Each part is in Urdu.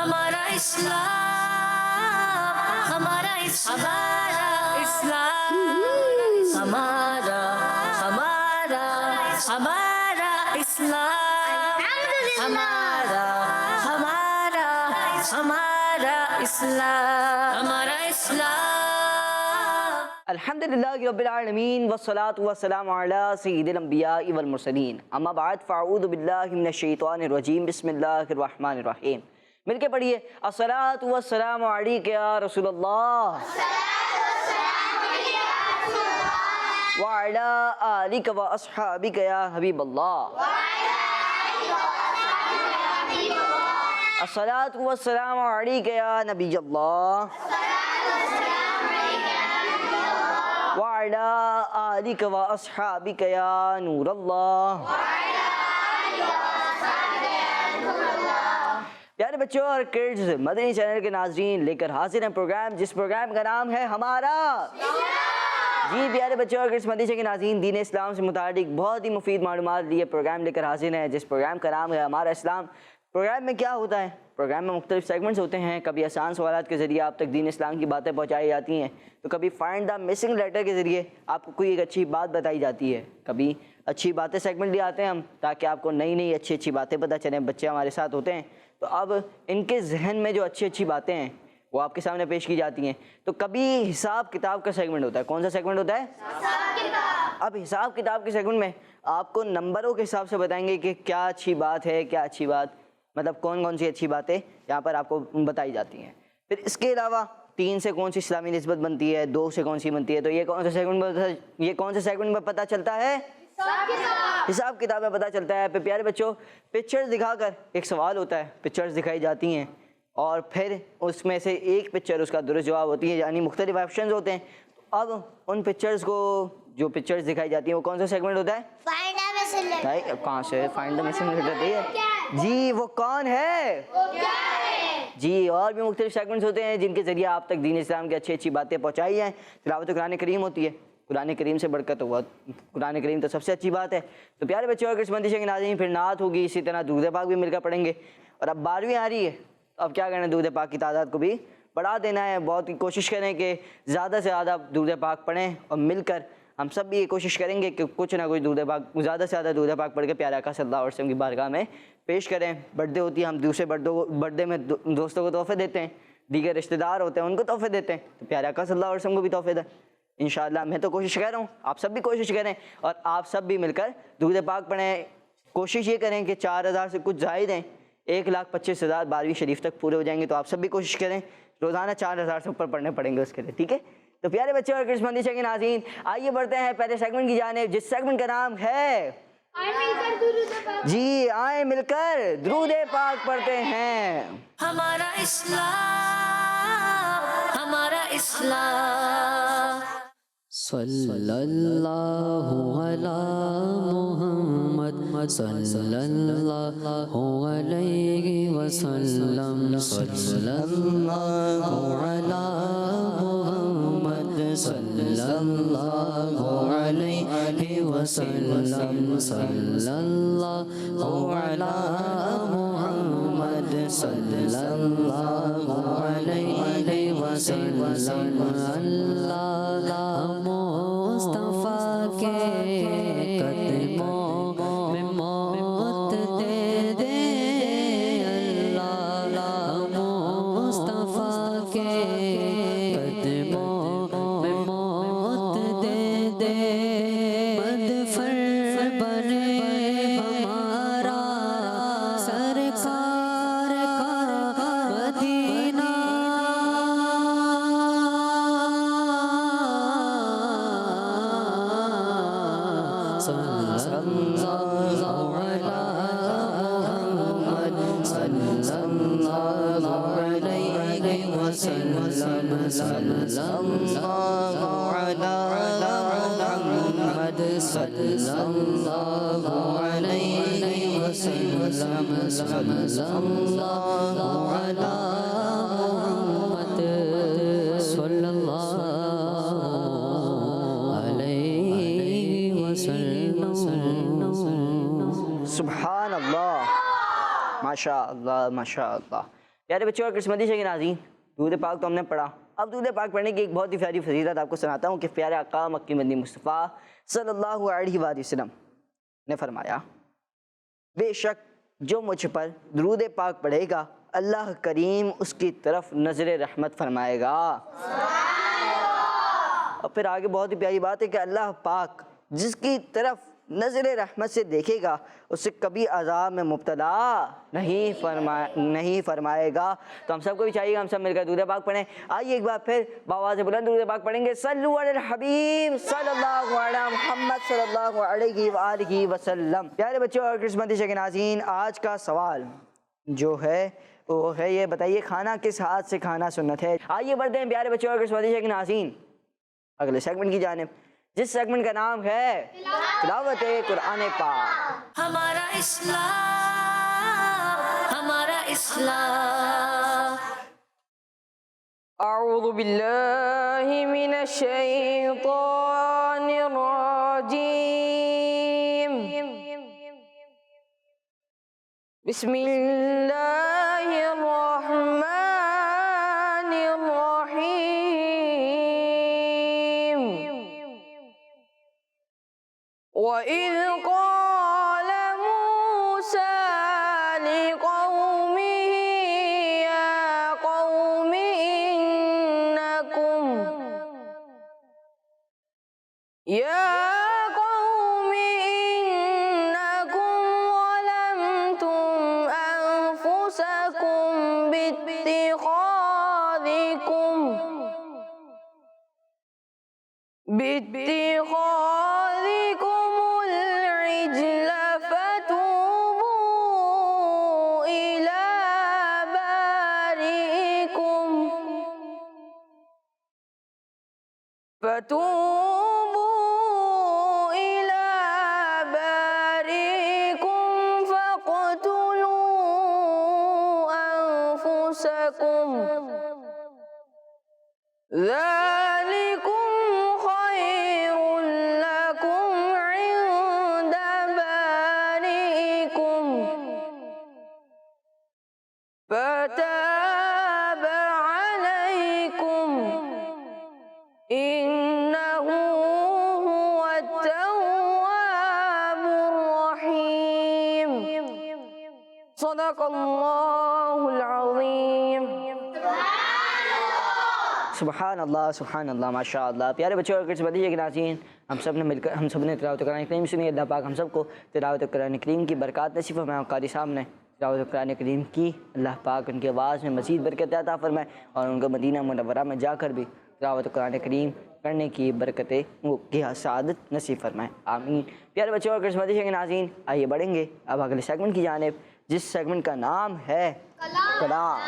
ہمارا اسلام، ہمارا اسلام، ہمارا ہمارا اسلام، ہمارا اسلام، ہمارا اسلام۔ الحمدللہ رب العالمین والصلاة والسلام علی سید الانبیاء والمرسلین، اما بعد فاعوذ باللہ من الشیطان الرجیم، بسم اللہ الرحمن الرحیم۔ مل کے پڑھیے، الصلاة والسلام علیک یا رسول اللہ وعلی آلک و اصحابک یا حبیب اللہ، الصلاة والسلام علیک یا نبی اللہ وعلی آلک و اصحابک یا نور اللہ۔ پیارے بچوں اور کڈز، مدنی چینل کے ناظرین، لے کر حاضر ہیں پروگرام جس پروگرام کا نام ہے ہمارا۔ جی پیارے بچوں اور کڈز، مدنی چینل کے ناظرین، دین اسلام سے متعلق بہت ہی مفید معلومات لیے پروگرام لے کر حاضر ہیں جس پروگرام کا نام ہے ہمارا اسلام۔ پروگرام میں کیا ہوتا ہے؟ پروگرام میں مختلف سیگمنٹس ہوتے ہیں، کبھی آسان سوالات کے ذریعے آپ تک دین اسلام کی باتیں پہنچائی جاتی ہیں، تو کبھی فائنڈ دا مسنگ لیٹر کے ذریعے آپ کو کوئی ایک اچھی بات بتائی جاتی ہے، کبھی اچھی باتیں سیگمنٹ لے آتے ہیں ہم تاکہ آپ کو نئی نئی اچھی باتیں پتہ چلیں۔ بچے ہمارے ساتھ ہوتے ہیں تو اب ان کے ذہن میں جو اچھی باتیں ہیں وہ آپ کے سامنے پیش کی جاتی ہیں۔ تو کبھی حساب کتاب کا سیگمنٹ ہوتا ہے۔ کون سا سیگمنٹ ہوتا ہے؟ حساب کتاب۔ اب حساب کتاب کے سیگمنٹ میں آپ کو نمبروں کے حساب سے بتائیں گے کہ کیا اچھی بات ہے، کیا اچھی بات، مطلب کون سی اچھی باتیں یہاں پر آپ کو بتائی جاتی ہیں۔ پھر اس کے علاوہ 3 سے کون سی اسلامی نسبت بنتی ہے، 2 سے کون سی بنتی ہے، تو یہ کون سے سیگمنٹ میں پتہ چلتا ہے؟ حساب کتاب میں پتہ چلتا ہے۔ پھر پیارے بچوں، پکچرز دکھا کر ایک سوال ہوتا ہے، پکچرز دکھائی جاتی ہیں اور پھر اس میں سے ایک پکچر اس کا درست جواب ہوتی ہے، یعنی مختلف آپشنز ہوتے ہیں۔ تو اب ان پکچرز کو، جو پکچرز دکھائی جاتی ہیں، وہ کون سا سیگمنٹ ہوتا ہے؟ Find the missing letter. کہاں سے فائنڈ دا مسنگ لیٹر؟ جی وہ کون ہے؟ جی اور بھی مختلف سیگمنٹس ہوتے ہیں جن کے ذریعے آپ تک دین اسلام کی اچھی باتیں پہنچائی جائیں۔ تلاوت قرآن کریم ہوتی ہے، قرآن کریم سے بڑھ کر تو قرآن کریم تو سب سے اچھی بات ہے۔ تو پیارے بچوں اور قسمتی کے ناظرین، پھر نعت ہوگی، اسی طرح درود پاک بھی مل کر پڑھیں گے۔ اور اب 12ویں آ رہی ہے، اب کیا کرنا ہے، درود پاک کی تعداد کو بھی بڑھا دینا ہے۔ بہت کوشش کریں کہ زیادہ سے زیادہ درود پاک پڑھیں اور مل کر ہم سب بھی یہ کوشش کریں گے کہ کچھ نہ کچھ درود پاک، زیادہ سے زیادہ درود پاک پڑھ کے پیارے آقا صلی اللہ علیہ وسلم کی بارگاہ میں پیش کریں۔ برتھ ڈے ہوتی ہے، ہم دوسرے برتھ ڈے میں دوستوں کو تحفے دیتے ہیں، دیگر رشتہ دار ہوتے ہیں ان کو تحفے دیتے ہیں، تو پیارے آقا صلی اللہ علیہ وسلم کو بھی تحفے دیں انشاءاللہ۔ میں تو کوشش کر رہا ہوں، آپ سب بھی کوشش کریں اور آپ سب بھی مل کر درود پاک پڑھیں۔ کوشش یہ کریں کہ 4000 سے کچھ زائد ہیں، 1,25,000 12ویں شریف تک پورے ہو جائیں گے، تو آپ سب بھی کوشش کریں، روزانہ 4000 سے اوپر پڑھنے پڑیں گے اس کے لیے، ٹھیک ہے؟ تو پیارے بچے اور کرسمتی کے ناظرین، آئیے بڑھتے ہیں پہلے سیگمنٹ کی جانب، جس سیگمنٹ کا نام ہے جی آئیں مل کر درود پاک پڑھتے ہیں۔ ہمارا اسلام، ہمارا اسلام۔ صلی اللہ علی محمد صلی اللہ علیہ وسلم، صلی اللہ علی محمد صلی اللہ علیہ وسلم، صلی اللہ علی محمد صلی اللہ علیہ وسلم۔ اللہ مصطفیٰ کے قدموں میں موت دے دے، اللہ مصطفیٰ کے قدموں میں موت دے دے، مدفر بنے ہمارا سرکار کا مدینہ، صلی اللہ علی محمد صلی اللہ علیہ وسلم، صلی اللہ علی محمد صلی اللہ علیہ وسلم۔ سبحان اللہ، ماشاء اللہ ماشاء اللہ۔ پیارے بچوں اور قسمتی کے ناظرین، درود پاک تو ہم نے پڑھا، اب درود پاک پڑھنے کی ایک بہت ہی پیاری فضیلت آپ کو سناتا ہوں کہ پیارے آقا مکی مدنی مصطفیٰ صلی اللہ علیہ وآلہ وسلم نے فرمایا، بے شک جو مجھ پر درود پاک پڑھے گا اللہ کریم اس کی طرف نظر رحمت فرمائے گا۔ اور پھر آگے بہت ہی پیاری بات ہے کہ اللہ پاک جس کی طرف نظر رحمت سے دیکھے گا اسے کبھی عذاب میں مبتلا نہیں فرمائے گا۔ تو ہم سب کو بھی چاہیے کہ ہم سب مل کر درود پاک پڑھیں۔ آئیے ایک بار پھر بآواز بلند درود پاک پڑھیں گے، صلو علی الحبیب صلی اللہ علی محمد صلی اللہ علیہ وآلہ وسلم۔ پیارے بچوں اور قسمتی کے ناظرین، آج کا سوال جو ہے وہ ہے یہ بتائیے کھانا کس ہاتھ سے کھانا سنت ہے؟ آئیے بڑھتے ہیں پیارے بچوں اور قسمتی کے ناظرین اگلے سیگمنٹ کی جانب، جس سیگمنٹ کا نام ہے تلاوت قرآن پاک۔ ہمارا اسلام، ہمارا اسلام۔ اعوذ باللہ من الشیطان الرجیم، بسم اللہ الرحمن الرحیم۔ وَإِذْ قَالَ مُوسَىٰ لِقَوْمِهِ يَا قَوْمِ إِنَّكُمْ ظَلَمْتُمْ أَنفُسَكُمْ باتخاذكم العجل فتوبوا إلى بارئكم فاقتلوا أنفسكم ذلكم خير لكم عند بارئكم فتاب عليكم إنه هو التواب الرحيم۔ صدق الله العظيم۔ سبحان اللہ سبحان اللہ، ماشاء اللہ۔ پیارے بچوں اور قسمتی کے ناظرین، ہم سب نے تلاوت قرآن کریم سنی۔ اللہ پاک ہم سب کو تلاوت قرآن کریم کی برکات نصیب فرمائے۔ قاری صاحب نے تلاوت قرآن کریم کی، اللہ پاک ان کی آواز میں مزید برکت عطا فرمائے اور ان کو مدینہ منورہ میں جا کر بھی تلاوت قرآن کریم کرنے کی برکتیں کی سعادت نصیب فرمائے، آمین۔ پیارے بچوں اور قسمتی کے ناظرین، آئیے بڑھیں گے اب اگلے سیگمنٹ کی جانب، جس سیگمنٹ کا نام ہے کلام۔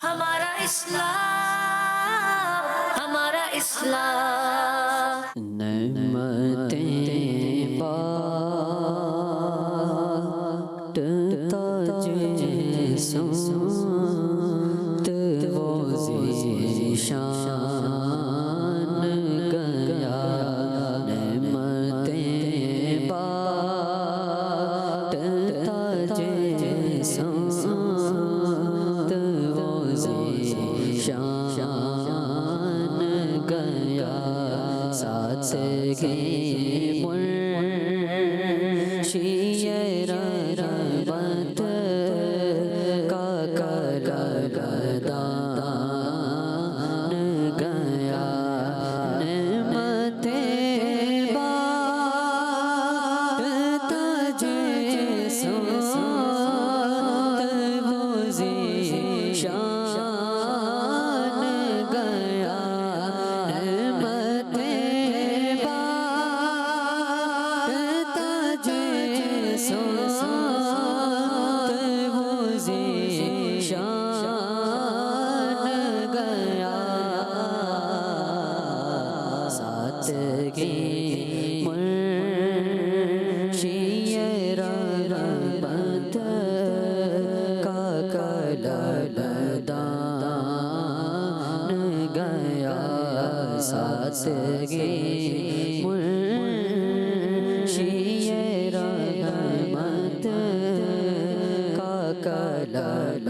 ہمارا اسلام، ہمارا اسلام۔ نعمتیں بانٹتا جیسوں وہ ذیشان گیا، نعمتیں بانٹتا جیسوں وہ ذیشان گیا، ساتھ گئے مرشی رحمت کا کلام گیا، نعمتیں بانٹتا جیسوں وہ ذیشان گیا، نعمتیں بانٹتا جیسوں وہ ذیشان گیا، ساتھ گئے مرشی رحمت کا کلام گیا، ساتھ گئے مرشی رحمت کا کلام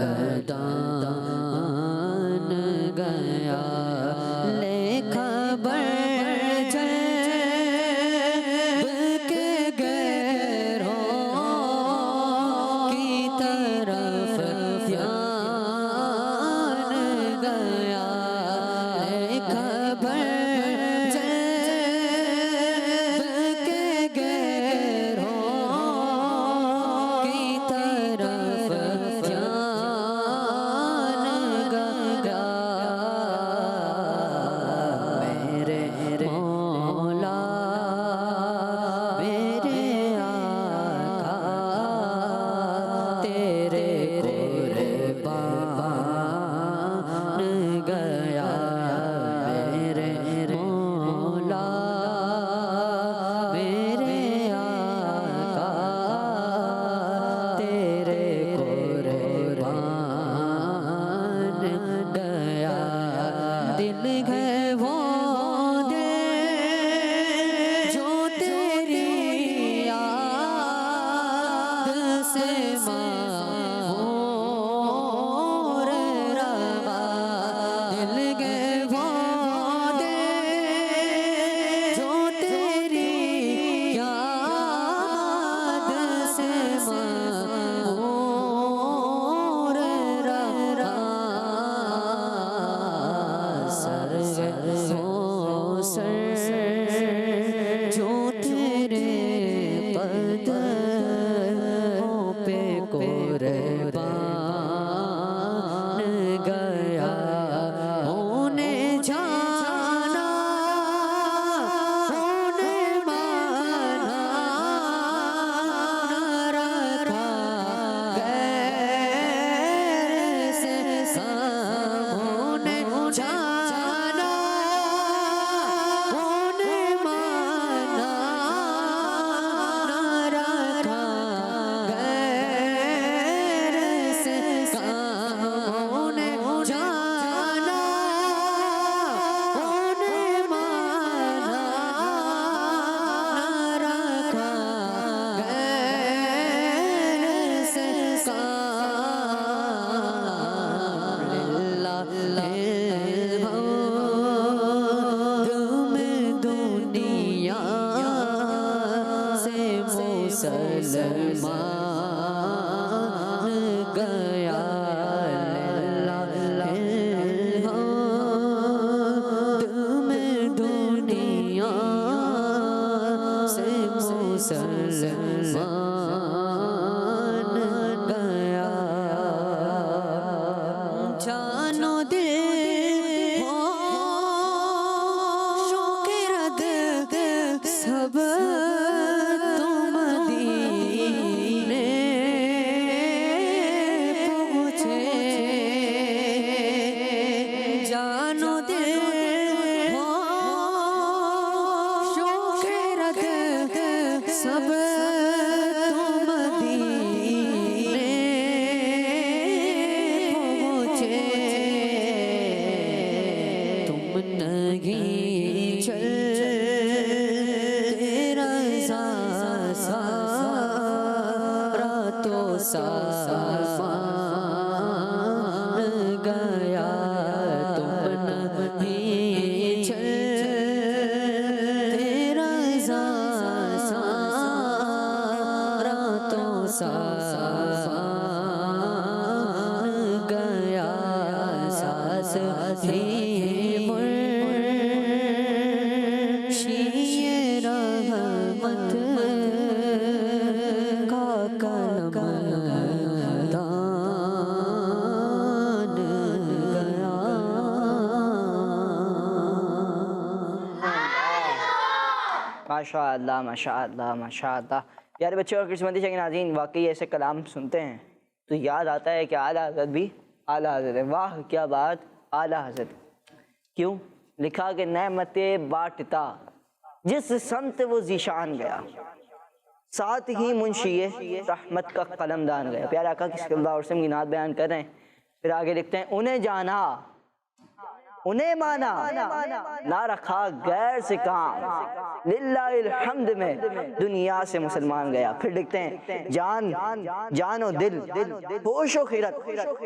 جانا انہیں مانا نہ رکھا غیر سے کام انہیں جانا انہیں مانا نہ رکھا غیر سے کام للہ میں دنیا سے مسلمان گیا میں دنیا سے مسلمان گیا جانو دل شوق رد سب تم مدینے پہنچے جانو دل شوق رد سب تم مدینے پہنچے تم نہیں چلتے رضا سارا تو سامان گیا تم نہیں چلتے رضا سارا تو سامان گیا ساس ہی مرشی رحمت کا کلم دان گیا ماشاء اللہ ماشاء اللہ ماشاء اللہ. پیارے بچوں اور قسمتی کے ناظرین، واقعی ایسے کلام سنتے ہیں تو یاد آتا ہے کہ اعلیٰ حضرت بھی اعلیٰ حضرت ہے. واہ کیا بات، اعلیٰ حضرت. کیوں لکھا کہ نعمت بانٹتا جس سمت وہ ذیشان گیا، ساتھ ہی منشی رحمت کا قلم دان گیا. پیارے آقا کی صلی اللہ علیہ وسلم کی نعت بیان کر رہے ہیں، پھر آگے لکھتے ہیں انہیں جانا انہیں مانا نہ رکھا غیر سے کام، للہ الحمد میں دنیا سے مسلمان گیا. پھر لکھتے ہیں جان و دل ہوش و خیرت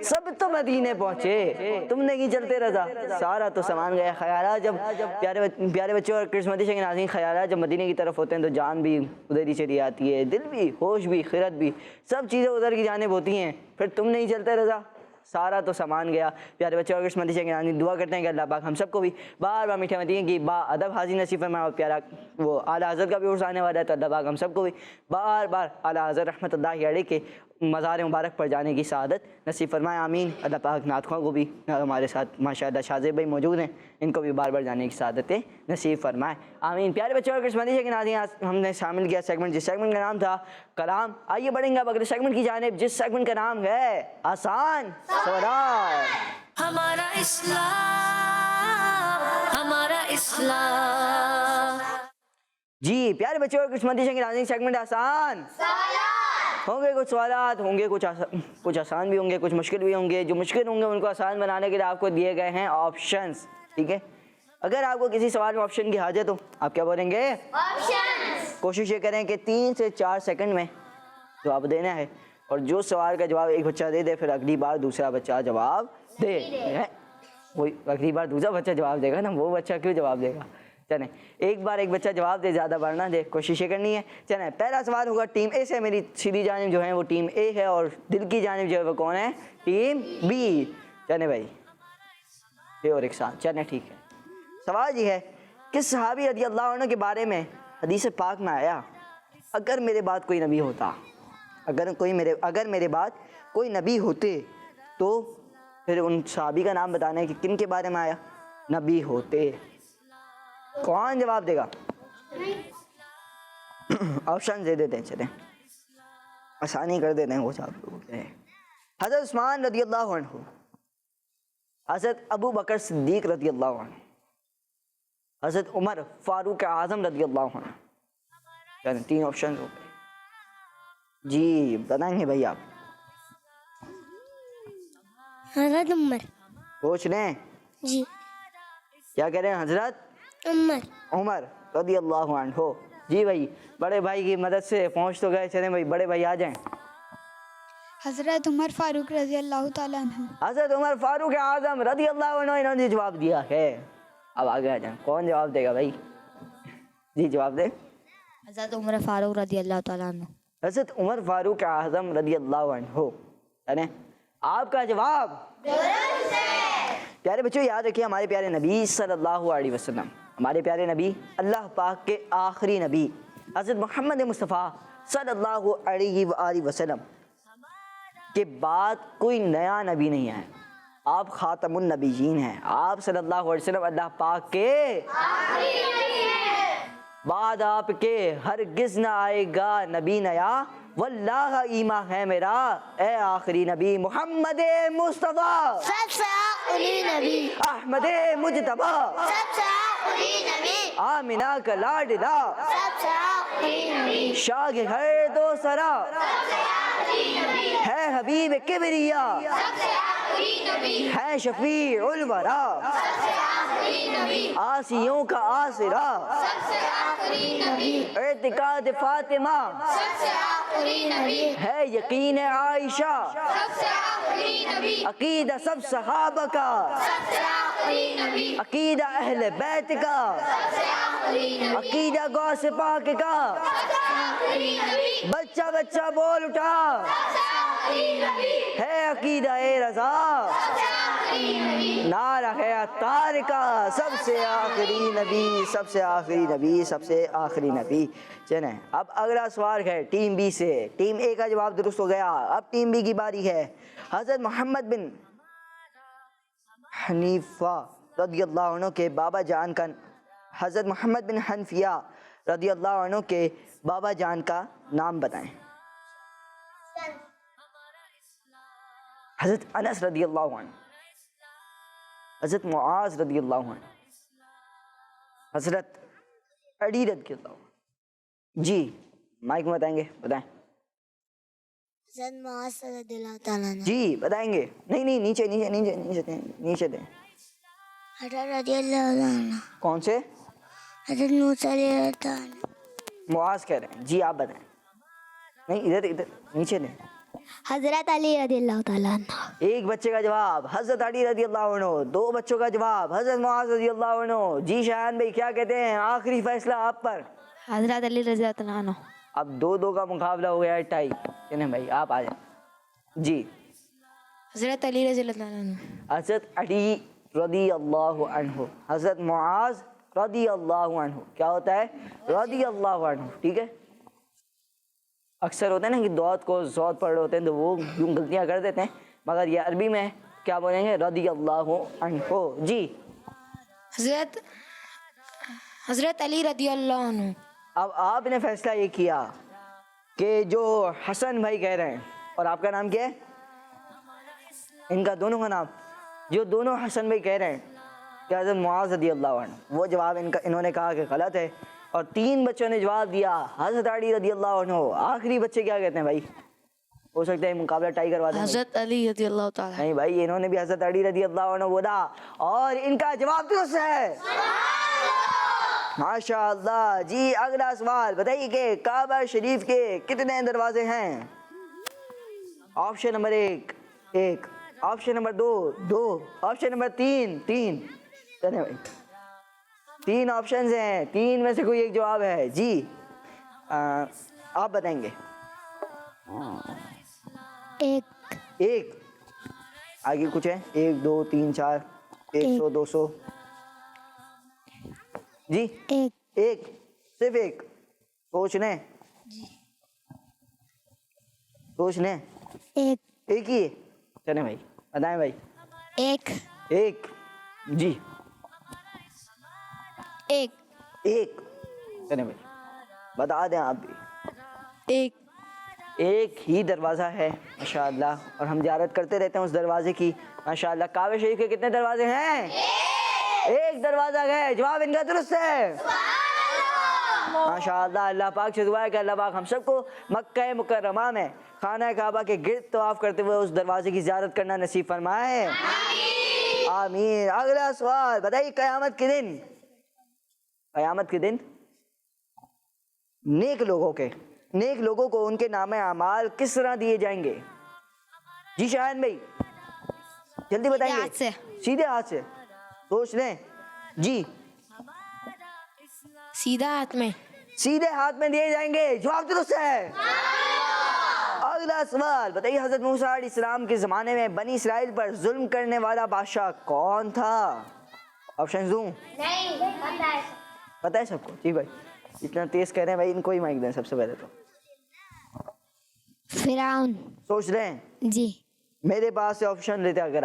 سب تو مدینے پہنچے، تم نہیں چلتے رضا سارا تو سامان گیا. خیالات جب پیارے بچوں اور قسمتی کے ناظرین، خیالات جب مدینے کی طرف ہوتے ہیں تو جان بھی ادھر ہی چلی آتی ہے، دل بھی، ہوش بھی، خیرت بھی، سب چیزیں ادھر کی جانب ہوتی ہیں. پھر تم نہیں چلتے رضا سارا تو سامان گیا. پیارے بچوں اور قسمتی کے ناظرین، دعا کرتے ہیں کہ اللہ پاک ہم سب کو بھی بار بار میٹھے مدینے کی با ادب حاضری نصیب فرمائے. اور پیارا وہ اعلیٰ حضرت کا بھی عرس آنے والا ہے تو اللہ پاک ہم سب کو بھی بار بار اعلیٰ حضرت رحمۃ اللہ علیہ کے مزار مبارک پر جانے کی سعادت نصیب فرمائے. آمین. اللہ پاک نعت خواں کو بھی ہمارے ساتھ ماشاءاللہ شاذیب بھائی موجود ہیں، ان کو بھی بار بار جانے کی سعادتیں نصیب فرمائے. آمین. پیارے بچوں اور قسمتی کے ناظرین، آج ہم نے شامل کیا سیگمنٹ، جس سیگمنٹ کا نام تھا کلام. آئیے بڑھیں گے اب اگلے سیگمنٹ کی جانب، جس سیگمنٹ کا نام ہے آسان سوال. ہمارا اسلام ہمارا اسلام. جی پیارے بچوں اور قسمتی کے ناظرین، سیگمنٹ آسان ہوں گے. کچھ سوالات ہوں گے، کچھ آسان بھی ہوں گے، کچھ مشکل بھی ہوں گے. جو مشکل ہوں گے ان کو آسان بنانے کے لیے آپ کو دیے گئے ہیں آپشنز. ٹھیک ہے، اگر آپ کو کسی سوال میں آپشن کی حاجت ہو آپ کیا بولیں گے؟ آپشنز. کوشش یہ کریں کہ 3 سے 4 سیکنڈ میں جواب دینا ہے، اور جو سوال کا جواب ایک بچہ دے دے پھر اگلی بار دوسرا بچہ جواب دے. وہی اگلی بار دوسرا بچہ جواب دے گا نا، وہ بچہ کیوں جواب دے گا؟ چلیں ایک بار ایک بچہ جواب دے، زیادہ بار نہ دے، کوشش یہ کرنی ہے. چلیں پہلا سوال ہوگا ٹیم اے سے. میری سیدھی جانب جو ہے وہ ٹیم اے ہے، اور دل کی جانب جو ہے وہ کون ہے؟ Team B. چلیں بھائی یہ اور ایک ساتھ. چلیں ٹھیک ہے. سوال یہ ہے، کس صحابی رضی اللہ عنہ کے بارے میں حدیث پاک میں آیا اگر میرے بعد کوئی نبی ہوتا، اگر میرے بعد کوئی نبی ہوتے تو پھر ان صحابی کا نام بتانا ہے کہ کن کے بارے میں آیا؟ نبی ہوتے. کون جواب دے گا؟ آپشن دے دیتے ہیں. چلیں آسانی کر دیتے ہیں وہ صاحب لوگ. حضرت عثمان رضی اللہ عنہ حضرت ابو بکر صدیق رضی اللہ عنہ، حضرت عمر فاروق اعظم رضی اللہ عنہ. یعنی 3 آپشن ہو گئے. جی بتائیں گے بھائی آپ؟ حضرت عمر. سوچ لیں. جی کیا کہہ رہے ہیں؟ حضرت عمر. عمر رضی اللہ عنہ ہو. جی بھائی بڑے بھائی کی مدد سے پہنچ تو گئے. چلیں بھائی بڑے بھائی آ جائیں. حضرت عمر فاروق رضی اللہ تعالیٰ عنہ. حضرت عمر فاروق اعظم رضی اللہ عنہ انہوں نے جواب دیا ہے. اب آگے آ جائیں. کون جواب دے گا بھائی؟ جی جواب دے. حضرت عمر فاروق رضی اللہ تعالیٰ عنہ. حضرت عمر فاروق اعظم رضی اللہ عنہ ہو. یعنی آپ کا جواب درست ہے. پیارے بچوں یاد رکھیے ہمارے پیارے نبی صلی اللہ علیہ وسلم، ہمارے پیارے نبی اللہ پاک کے آخری نبی حضرت محمد مصطفیٰ صلی اللہ علیہ وآلہ وسلم کے بعد کوئی نیا نبی نہیں ہے. آپ خاتم النبیین ہیں. آپ صلی اللہ علیہ وسلم اللہ پاک کے بعد آپ کے ہرگز نہ آئے گا نبی نیا. واللہ ایمان ہے میرا اے آخری نبی محمد مصطفیٰ سب سے آخری نبی. احمد مجتبی سب سے آخری نبی. آمنہ کا لاڈلا سب سے آخری نبی. شاہ کے گھر دو سرا ہے حبیب کبریا سب سے آخری نبی. ہے شفیع الورا سب سے آخری نبی. آسیوں کا آسرا سب سے آخری نبی. اعتقاد فاطمہ سب سے آخری نبی. ہے یقین عائشہ سب سے آخری نبی. عقیدہ سب صحابہ کا سب سے آخری نبی. عقیدہ اہل بیت کا سب سے آخری نبی. عقیدہ غوث پاک کا سب سے آخری نبی. بچہ بچہ بول اٹھا سب سے آخری نبی. ہے عقیدہ اے رضا سب سے آخری نبی. نعرہ ہے عطار کا سب سے آخری نبی سب سے آخری نبی سب سے آخری نبی. چلیں اب اگلا سوال ہے ٹیم بی سے. ٹیم اے کا جواب درست ہو گیا. اب ٹیم بی کی باری ہے. حضرت محمد بن حنیفہ رضی اللہ عنہ کے بابا جان کا حضرت محمد بن حنفیہ رضی اللہ عنہ کے بابا جان کا نام بتائیں. حضرت انس رضی اللہ عنہ، حضرت معاذ رضی اللہ عنہ، حضرت علی رضی اللہ عنہ. جی مائک میں بتائیں گے. بتائیں. حضرت معاذ رضی اللہ تعالیٰ عنہ. جی بتائیں گے. نہیں نیچے نیچے نیچے نیچے دیں نیچے دیں. حضرت رضی اللہ عنہ. کون سے؟ حضرت موسیٰ رضی اللہ تعالیٰ عنہ. معاذ کہہ رہے ہیں. جی آپ بتائیں. نہیں ادھر نیچے دیں. حضرت علی رضی اللہ تعالیٰ عنہ. ایک بچے کا جواب حضرت علی رضی اللہ عنہ. 2 بچوں کا جواب حضرت معاذ رضی اللہ عنہ. جی شاہان بھائی کیا کہتے ہیں؟ آخری فیصلہ آپ پر. حضرت علی رضی اللہ تعالیٰ عنہ. اب 2-2 کا مقابلہ ہو گیا ہے ٹائی. چلیں بھائی آپ آ جائیں. جی حضرت علی رضی اللہ تعالیٰ عنہ. حضرت علی رضی اللہ عنہ. حضرت معاذ رضی اللہ عنہ. کیا ہوتا ہے؟ رضی اللہ عنہ. ٹھیک ہے. اکثر ہوتا ہے نا کہ دوت کو زوت پڑھ رہے ہوتے ہیں تو وہ یوں غلطیاں کر دیتے ہیں، مگر یہ عربی میں کیا بولیں گے؟ رضی اللہ عنہ. جی حضرت علی رضی اللہ عنہ. اب آپ نے فیصلہ یہ کیا کہ جو حسن بھائی کہہ رہے ہیں، اور آپ کا نام کیا ہے؟ ان کا دونوں کا نام، جو دونوں حسن بھائی کہہ رہے ہیں کہ حضرت معاذ رضی اللہ عنہ، وہ جواب انہوں نے کہا کہ غلط ہے. اور 3 بچوں نے جواب دیا حضرت علی رضی اللہ عنہ. آخری بچے کیا کہتے ہیں بھائی؟ ہو سکتا ہے مقابلہ ٹائی کروا دیں. حضرت علی رضی اللہ تعالیٰ. نہیں بھائی انہوں نے بھی حضرت علی رضی اللہ عنہ بولا اور ان کا جواب درست ہے. ماشاء اللہ. جی اگلا سوال بتائیے کہ کعبہ شریف کے کتنے دروازے ہیں؟ Option number 1 option number 2 option number 3 چلیں بھائی 3 آپشنز ہیں. 3 میں سے کوئی ایک جواب ہے. جی آپ بتائیں گے. 1 آگے کچھ ہے؟ 1 2 3 4 100 200. جی 1 صرف 1. سوچ لیں. سوچ لیں. ایک ہی. چلیں بھائی بتائیں بھائی. 1 جی 1 چلیں بھائی بتا دیں آپ بھی. ایک ہی دروازہ ہے ماشاءاللہ، اور ہم زیارت کرتے رہتے ہیں اس دروازے کی ماشاءاللہ۔ کعبہ شریف کے کتنے دروازے ہیں؟ ایک دروازہ ہے۔ جواب ان کا درست ہے ماشاءاللہ۔ اللہ پاک سے دعا ہے کہ اللہ پاک ہم سب کو مکہ مکرمہ میں خانہ کعبہ کے گرد طواف کرتے ہوئے اس دروازے کی زیارت کرنا نصیب فرمائے، آمین۔ اگلا سوال بتائیے، قیامت کے دن، قیامت کے دن نیک لوگوں کو ان کے نام اعمال کس طرح دیے جائیں گے؟ جی شاہین بھائی جلدی بتائیں گے۔ سیدھے ہاتھ سے، سوچ لیں جی۔ سیدھے ہاتھ میں دیے جائیں گے، جواب درست ہے۔ اگلا سوال بتائیے، حضرت موسیٰ علیہ السلام کے زمانے میں بنی اسرائیل پر ظلم کرنے والا بادشاہ کون تھا؟ آپشن دوں؟ پتہ ہے سب کو؟ جی بھائی اتنا تیز کہہ رہے ہیں بھائی، ان کو ہی مائک دیں سب سے پہلے تو۔ فرعون۔ سوچ رہے ہیں؟ جی میرے پاس سے آپشن لیتے، اگر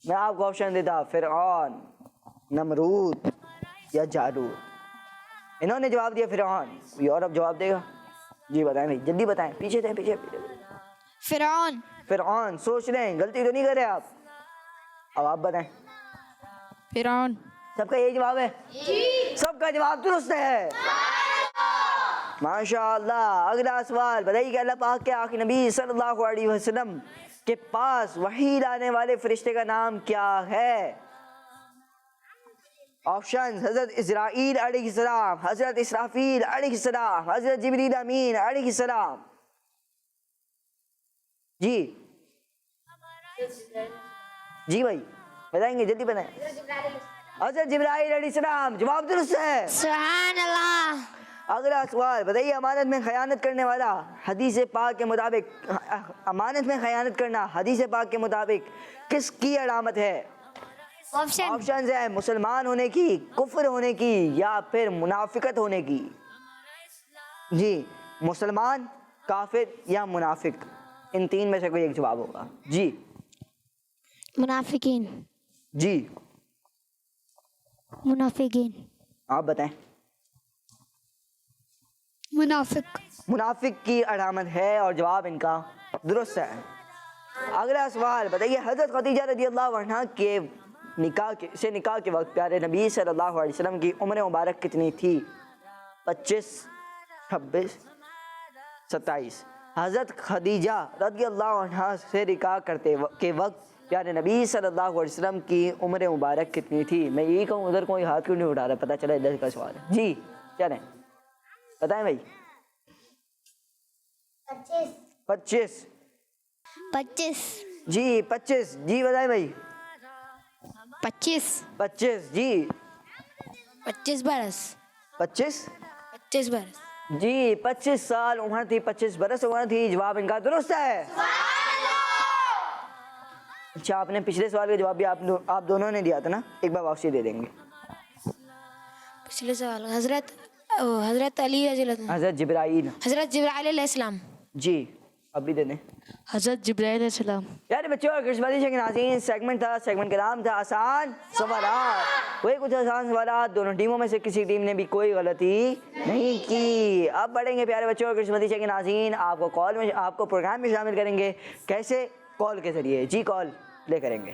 میں آپ کو آپشن دیتا، فرعون، نمرود یا جالوت۔ انہوں نے جواب دیا فرعون، کوئی اور اب جواب دے گا؟ جی بتائیں بھائی جلدی بتائیں، پیچھے دیں پیچھے۔ فرعون سوچ رہے ہیں، غلطی تو نہیں کر رہے آپ؟ اب آپ بتائیں۔ فرعون۔ سب کا یہی جواب ہے؟ سب کا جواب درست ہے ماشاءاللہ۔ اگلا سوال بتائیے کہ اللہ پاک کے آخری نبی صلی اللہ علیہ وسلم کے پاس وحی لانے والے فرشتے کا نام کیا ہے؟ آپشن: حضرت اسرائیل علیہ السلام، حضرت اسرافیل علیہ السلام، حضرت جبریل امین علیہ السلام۔ جی بھائی بتائیں گے، جلدی بتائیں۔ حضرت جبرائیل علیہ السلام، جواب درست ہے۔ سبحان اللہ۔ اگلا سوال بتائیے، امانت میں خیانت کرنے والا حدیث پاک کے مطابق، امانت میں خیانت کرنا حدیث پاک کے مطابق کس کی علامت ہے؟ آپشنز ہیں مسلمان ہونے کی، کفر ہونے کی، یا پھر منافقت ہونے کی۔ جی مسلمان، کافر یا منافق، ان تین میں سے کوئی ایک جواب ہوگا۔ جی منافقین۔ جی منافقین۔ آپ بتائیں۔ منافق کی علامت ہے اور جواب ان کا درست ہے۔ اگلا سوال بتائیے، حضرت خدیجہ رضی اللہ عنہا کے نکاح کے وقت پیارے نبی صلی اللہ علیہ وسلم کی عمر مبارک کتنی تھی؟ 25، 26، 27۔ حضرت خدیجہ رضی اللہ عنہا سے نکاح کرتے کے وقت پیارے نبی صلی اللہ علیہ وسلم کی عمر مبارک کتنی تھی؟ میں یہی کہوں ادھر کوئی ہاتھ کیوں نہیں اٹھا رہا، پتہ چلا ادھر کا سوال ہے۔ جی چلیں بتائیں بھائی۔ 25۔ 25۔ جی 25۔ جی بتائیں بھائی۔ 25۔ 25۔ جی 25 برس۔ 25۔ 25 برس۔ جی 25 سال عمر تھی، 25 برس عمر تھی، جواب ان کا درست ہے۔ اچھا آپ نے پچھلے سوال کا جواب بھی آپ دونوں نے دیا تھا نا، ایک بار واپسی دے دیں گے۔ پچھلے سوال حضرت علی رضی اللہ عنہ۔ حضرت جبرائیل۔ حضرت جبرائیل علیہ السلام۔ جی اب بھی دے دیں۔ حضرت جبرائیل علیہ السلام۔ پیارے بچوں اور کرسمتی کے ناظرین، سیگمنٹ کا نام تھا آسان سوالات۔ وہی کچھ آسان سوالات، دونوں ٹیموں میں سے کسی ٹیم نے بھی کوئی غلطی نہیں کی۔ اب بڑھیں گے پیارے بچوں اور کرسمتی کے ناظرین، آپ کو پروگرام میں شامل کریں گے۔ کیسے؟ کال کے ذریعے۔ جی کال پلے کریں گے۔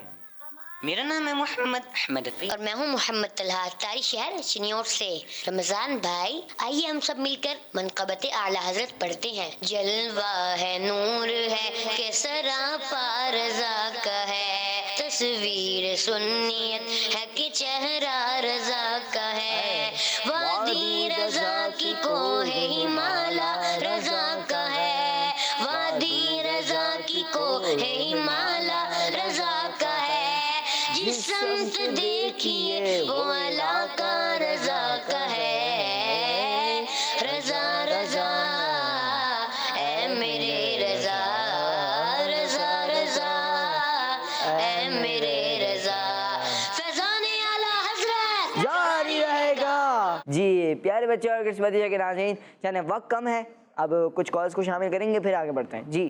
میرا نام ہے محمد احمد اور میں ہوں محمد طلحہ، تاری شہر چنیور سے۔ رمضان بھائی آئیے ہم سب مل کر منقبت اعلی حضرت پڑھتے ہیں۔ جلوہ ہے نور ہے کہ سراپا رضا کا ہے، تصویر سنیت ہے کہ چہرہ رضا کا ہے، وادی رضا کی کوہ ہمالا رضا کا ہے، وادی رضا کی کوہ ہمالا رضا کا ہے، جس سمت دیکھیے وہ اللہ کا رضا کا ہے، رضا رضا اے میرے رضا، رضا رضا اے میرے رضا، فیضان اعلی حضرت جاری رہے گا۔ جی پیارے بچے اور کرسمتی کے ناظرین، یعنی وقت کم ہے، اب کچھ کالز کو شامل کریں گے پھر آگے بڑھتے ہیں۔ جی